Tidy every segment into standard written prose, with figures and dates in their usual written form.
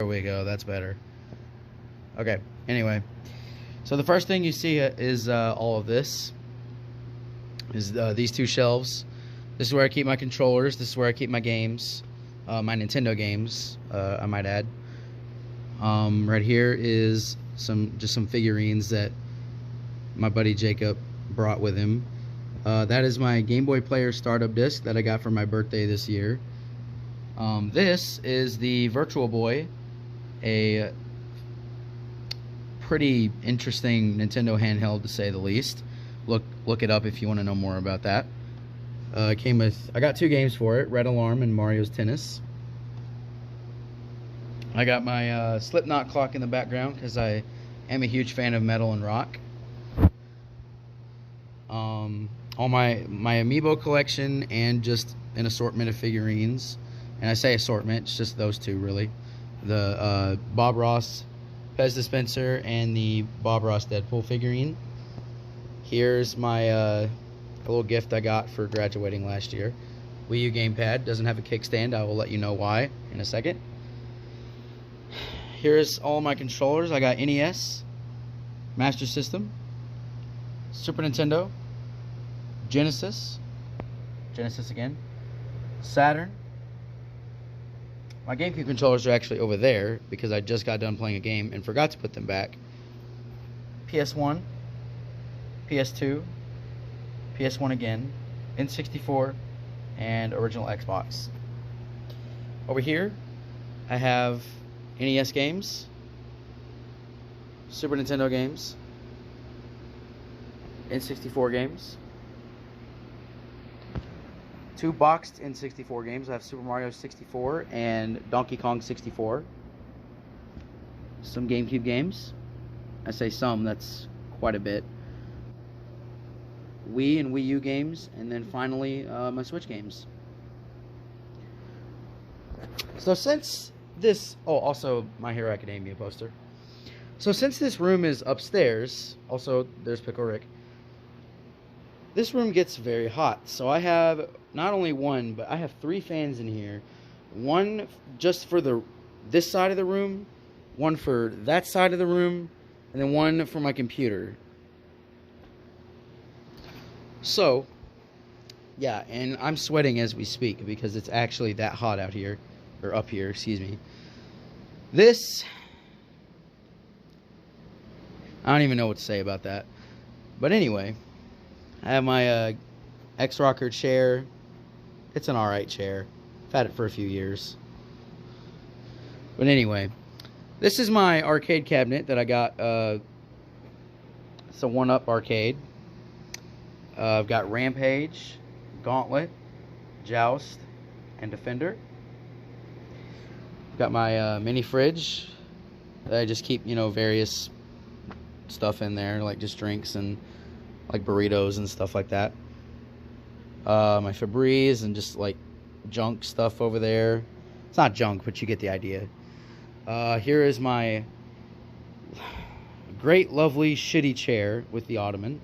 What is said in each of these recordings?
we go. That's better. Okay. Anyway, so the first thing you see is all of this. Is these two shelves. This is where I keep my controllers. This is where I keep my games, my Nintendo games. I might add. Right here is just some figurines that my buddy Jacob brought with him. That is my Game Boy Player startup disc that I got for my birthday this year. This is the Virtual Boy, a pretty interesting Nintendo handheld to say the least. Look it up if you want to know more about that. I got two games for it, Red Alarm and Mario's Tennis. I got my Slipknot clock in the background because I am a huge fan of metal and rock. All my Amiibo collection and just an assortment of figurines. And I say assortment, it's just those two really. The Bob Ross Pez dispenser and the Bob Ross Deadpool figurine. Here's my little gift I got for graduating last year. Wii U gamepad, doesn't have a kickstand. I will let you know why in a second. Here's all my controllers. I got NES, Master System, Super Nintendo, Genesis again, Saturn. My GameCube controllers are actually over there because I just got done playing a game and forgot to put them back. PS1, PS2, PS1 again, N64, and original Xbox. Over here, I have NES games, Super Nintendo games, N64 games, two boxed N64 games. I have Super Mario 64 and Donkey Kong 64. Some GameCube games. I say some, that's quite a bit. Wii and Wii U games, and then finally my Switch games. So since this... Oh, also My Hero Academia poster. So since this room is upstairs, also there's Pickle Rick, this room gets very hot. So I have not only one, but I have 3 fans in here. One just for this side of the room, one for that side of the room, and then one for my computer. So, yeah, and I'm sweating as we speak because it's actually that hot out here, or up here, excuse me. This, I don't even know what to say about that. But anyway, I have my X-Rocker chair. It's an alright chair. I've had it for a few years. But anyway, this is my arcade cabinet that I got. It's a 1-Up arcade. I've got Rampage, Gauntlet, Joust, and Defender. I've got my mini fridge that I just keep, various stuff in there, like just drinks and like burritos and stuff like that. My Febreze and just like junk stuff over there. It's not junk, but you get the idea. Here is my great, lovely, shitty chair with the ottoman.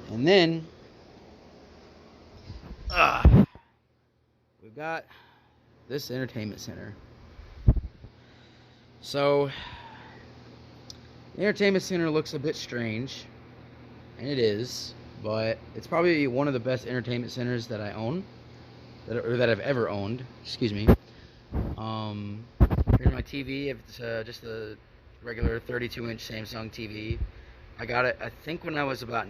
And then we've got this entertainment center. So the entertainment center looks a bit strange, and it is, but it's probably one of the best entertainment centers that I own, that I've ever owned. Excuse me. Here's my TV. It's just a regular 32-inch Samsung TV. I got it, I think, when I was about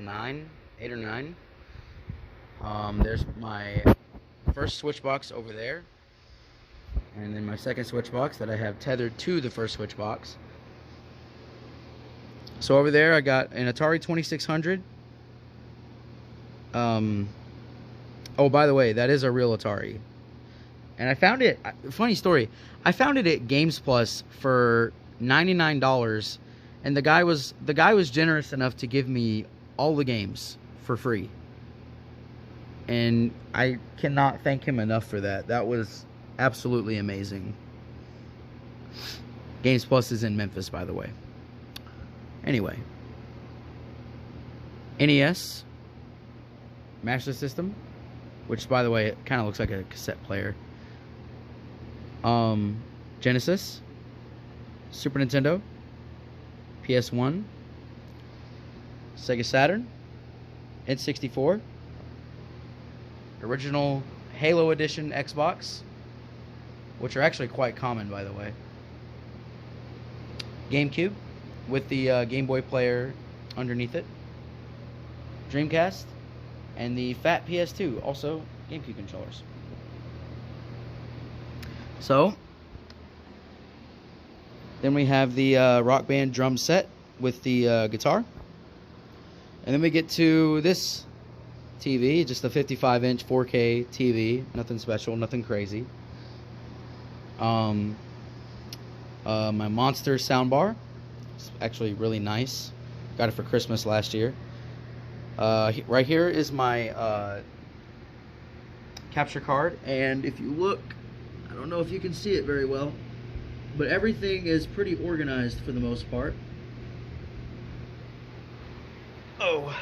8 or 9. There's my first switch box over there, and then my second switch box that I have tethered to the first switch box. So over there I got an Atari 2600. Oh, by the way, that is a real Atari, and I found it, funny story, I found it at Games Plus for $99, and the guy was generous enough to give me all the games for free. And I cannot thank him enough for that. That was absolutely amazing. Games Plus is in Memphis, by the way. Anyway. NES, Master System, which, by the way, it kind of looks like a cassette player. Genesis, Super Nintendo, PS1, Sega Saturn, N64, original Halo Edition Xbox, which are actually quite common, by the way. GameCube with the Game Boy player underneath it. Dreamcast, and the fat PS2, also GameCube controllers. So, then we have the Rock Band drum set with the guitar. And then we get to this TV, just a 55-inch 4K TV, nothing special, nothing crazy. My Monster soundbar, it's actually really nice. Got it for Christmas last year. Right here is my capture card, and if you look, I don't know if you can see it very well, but everything is pretty organized for the most part. Oh,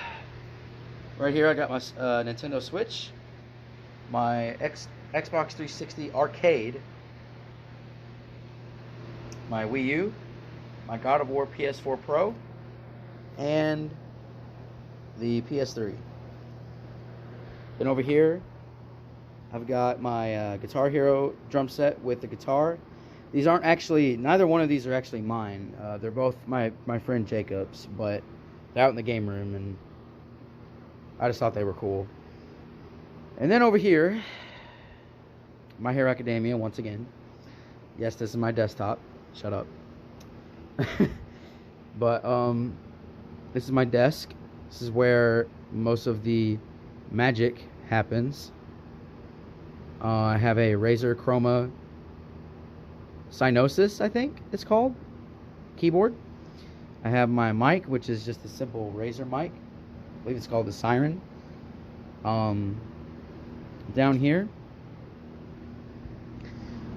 right here I got my Nintendo Switch, my Xbox 360 Arcade, my Wii U, my God of War PS4 Pro, and the PS3. Then over here, I've got my Guitar Hero drum set with the guitar. These aren't actually, neither one of these are actually mine. They're both my friend Jacob's, but they're out in the game room, and I just thought they were cool. And then over here, My Hero Academia once again. Yes, this is my desktop. Shut up. But this is my desk. This is where most of the magic happens. I have a Razer Chroma Synosis, I think it's called, keyboard. I have my mic, which is just a simple Razer mic. I believe it's called the Siren. Down here,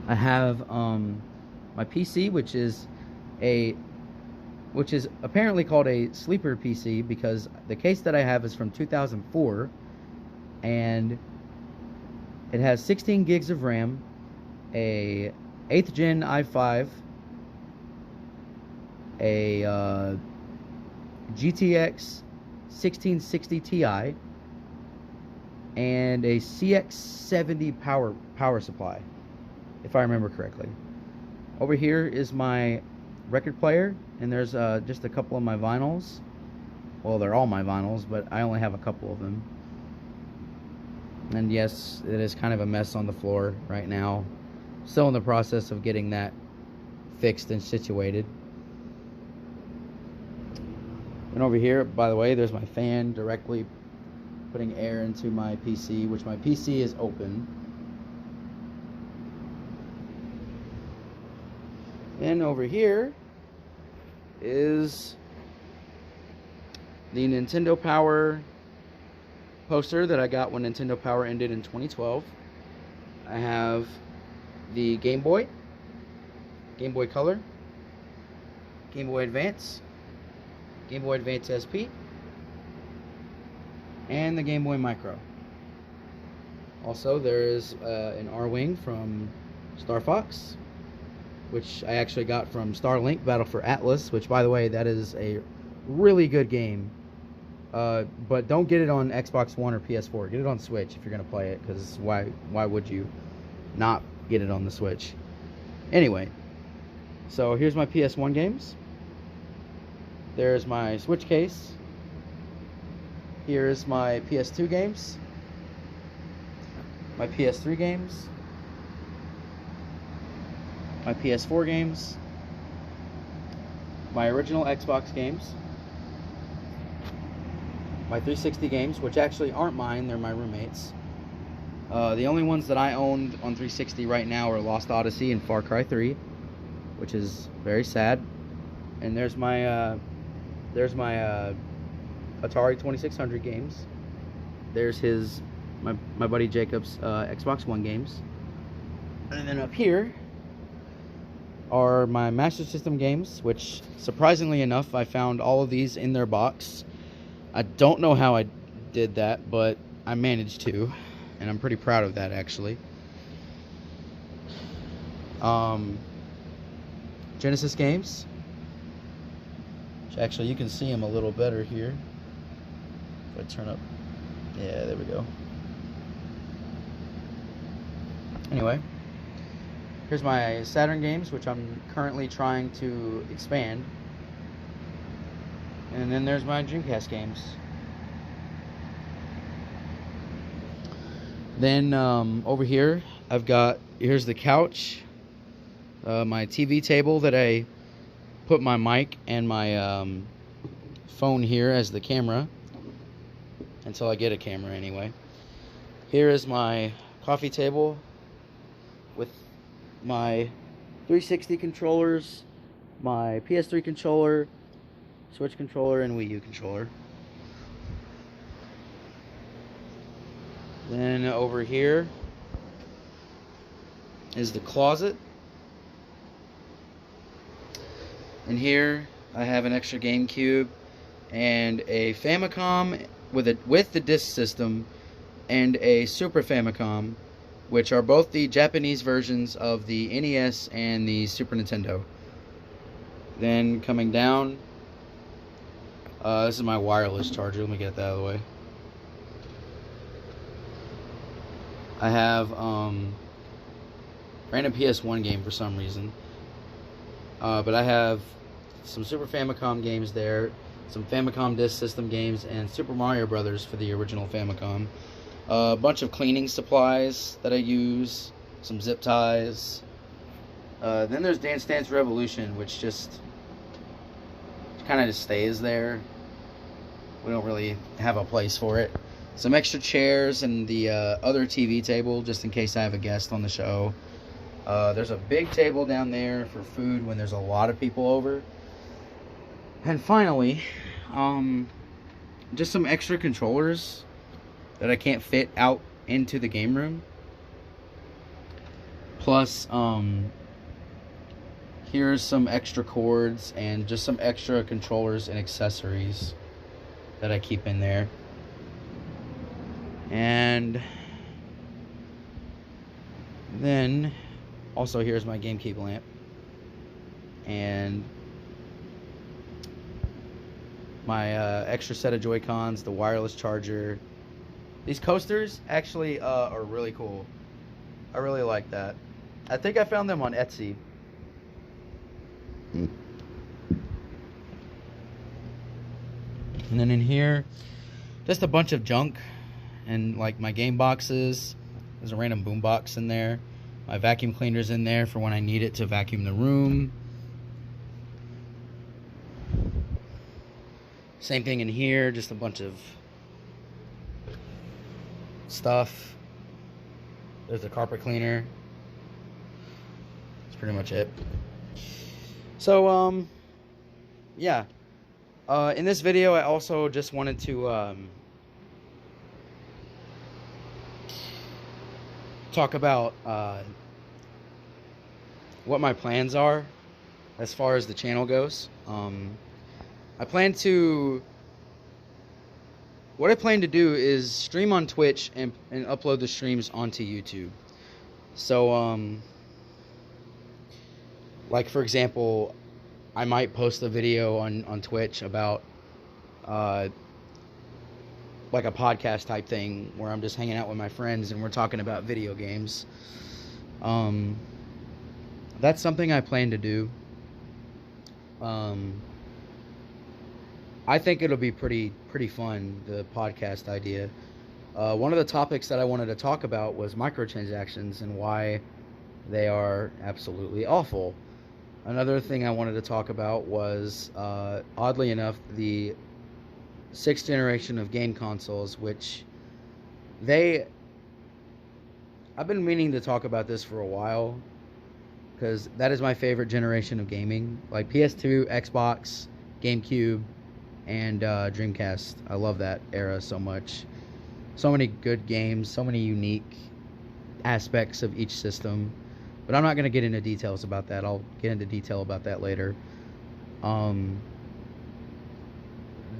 I have my PC, which is apparently called a sleeper PC because the case that I have is from 2004, and it has 16 gigs of RAM, a 8th gen i5, a GTX 1660 Ti, and a CX70 power supply, if I remember correctly. Over here is my record player, and there's just a couple of my vinyls. Well, they're all my vinyls, but I only have a couple of them. And yes, it is kind of a mess on the floor right now. Still in the process of getting that fixed and situated. And over here, by the way, there's my fan directly putting air into my PC, which my PC is open. And over here is the Nintendo Power poster that I got when Nintendo Power ended in 2012. I have the Game Boy Color, Game Boy Advance, Game Boy Advance SP, and the Game Boy Micro. Also, there is an R-Wing from Star Fox, which I actually got from Starlink Battle for Atlas, which, by the way, that is a really good game. But don't get it on Xbox One or PS4. Get it on Switch if you're going to play it, because why would you not get it on the Switch? Anyway, so here's my PS1 games. There's my Switch case. Here's my PS2 games. My PS3 games. My PS4 games. My original Xbox games. My 360 games, which actually aren't mine, they're my roommates. The only ones that I owned on 360 right now are Lost Odyssey and Far Cry 3, which is very sad. And there's my Atari 2600 games. There's my buddy Jacob's Xbox One games. And then up here are my Master System games, which, surprisingly enough, I found all of these in their box. I don't know how I did that, but I managed to. and I'm pretty proud of that, actually. Genesis games. Which actually, you can see them a little better here. If I turn up, yeah, there we go. Anyway, here's my Saturn games, which I'm currently trying to expand. And then there's my Dreamcast games. Then over here, here's the couch, my TV table that I put my mic and my phone here as the camera, until I get a camera anyway. Here is my coffee table with my 360 controllers, my PS3 controller, Switch controller, and Wii U controller. Then over here is the closet. And here I have an extra GameCube and a Famicom with the disc system, and a Super Famicom, which are both the Japanese versions of the NES and the Super Nintendo. Then coming down, this is my wireless charger. Let me get that out of the way. I have random PS1 game for some reason, but I have some Super Famicom games there, some Famicom Disk System games, and Super Mario Brothers for the original Famicom. A bunch of cleaning supplies that I use, some zip ties. Then there's Dance Dance Revolution, which just kind of just stays there. We don't really have a place for it. Some extra chairs and the other TV table, just in case I have a guest on the show. There's a big table down there for food when there's a lot of people over. And finally, just some extra controllers that I can't fit out into the game room. Plus, here's some extra cords and just some extra controllers and accessories that I keep in there. And then also here's my GameCube lamp and my extra set of Joy-Cons, the wireless charger. These coasters actually are really cool. I really like that. I think I found them on Etsy. And then in here, just a bunch of junk. And like my game boxes. There's a random boom box in there. My vacuum cleaner's in there for when I need it to vacuum the room. Same thing in here, just a bunch of stuff. There's a carpet cleaner. That's pretty much it. So, yeah. In this video, I also just wanted to talk about what my plans are as far as the channel goes. What I plan to do is stream on Twitch and upload the streams onto YouTube. So, like for example, I might post a video on Twitch about like a podcast type thing where I'm just hanging out with my friends and we're talking about video games. That's something I plan to do. I think it'll be pretty fun, the podcast idea. One of the topics that I wanted to talk about was microtransactions and why they are absolutely awful. Another thing I wanted to talk about was, oddly enough, the 6th generation of game consoles, which I've been meaning to talk about this for a while, because that is my favorite generation of gaming. Like PS2, Xbox, GameCube, and Dreamcast. I love that era so much. So many good games, so many unique aspects of each system. But I'm not going to get into details about that. I'll get into detail about that later.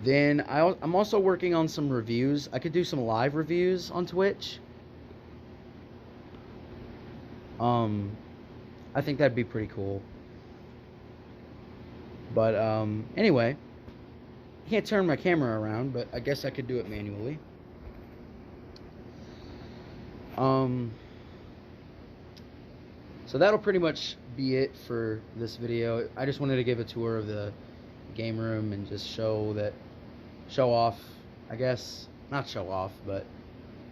Then I'm also working on some reviews. I could do some live reviews on Twitch. I think that'd be pretty cool. But anyway, I can't turn my camera around, but I guess I could do it manually. So that'll pretty much be it for this video. I just wanted to give a tour of the game room and just show off, I guess. Not show off, but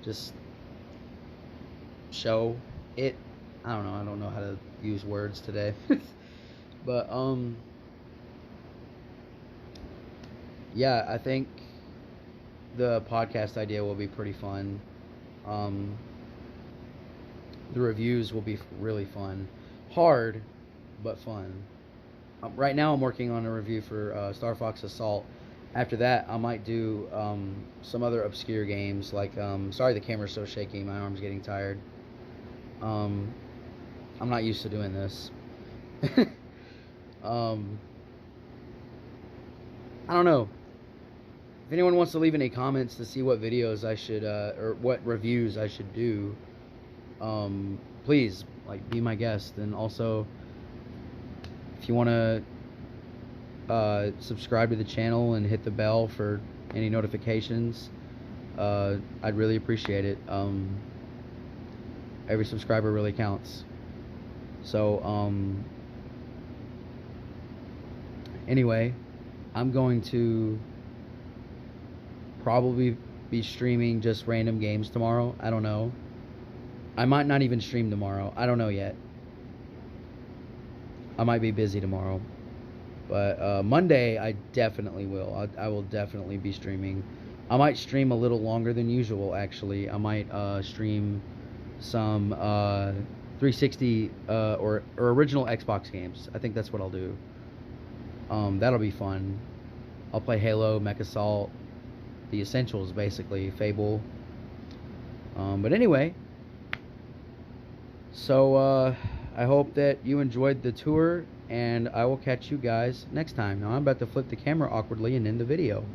just show it. I don't know how to use words today. But yeah, I think the podcast idea will be pretty fun. The reviews will be really fun. Hard, but fun. Right now I'm working on a review for Star Fox Assault. After that, I might do some other obscure games, like, sorry the camera's so shaky, my arm's getting tired. I'm not used to doing this. I don't know. If anyone wants to leave any comments to see what videos I should, or what reviews I should do, please, like, be my guest. And also, if you want to subscribe to the channel and hit the bell for any notifications, I'd really appreciate it. Every subscriber really counts. So anyway, I'm going to probably be streaming just random games tomorrow. I don't know. I might not even stream tomorrow. I don't know yet. I might be busy tomorrow. But Monday, I definitely will. I will definitely be streaming. I might stream a little longer than usual, actually. I might stream some 360 or original Xbox games. I think that's what I'll do. That'll be fun. I'll play Halo, Mech Assault, the essentials, basically, Fable. But anyway, so I hope that you enjoyed the tour, and I will catch you guys next time. Now I'm about to flip the camera awkwardly and end the video.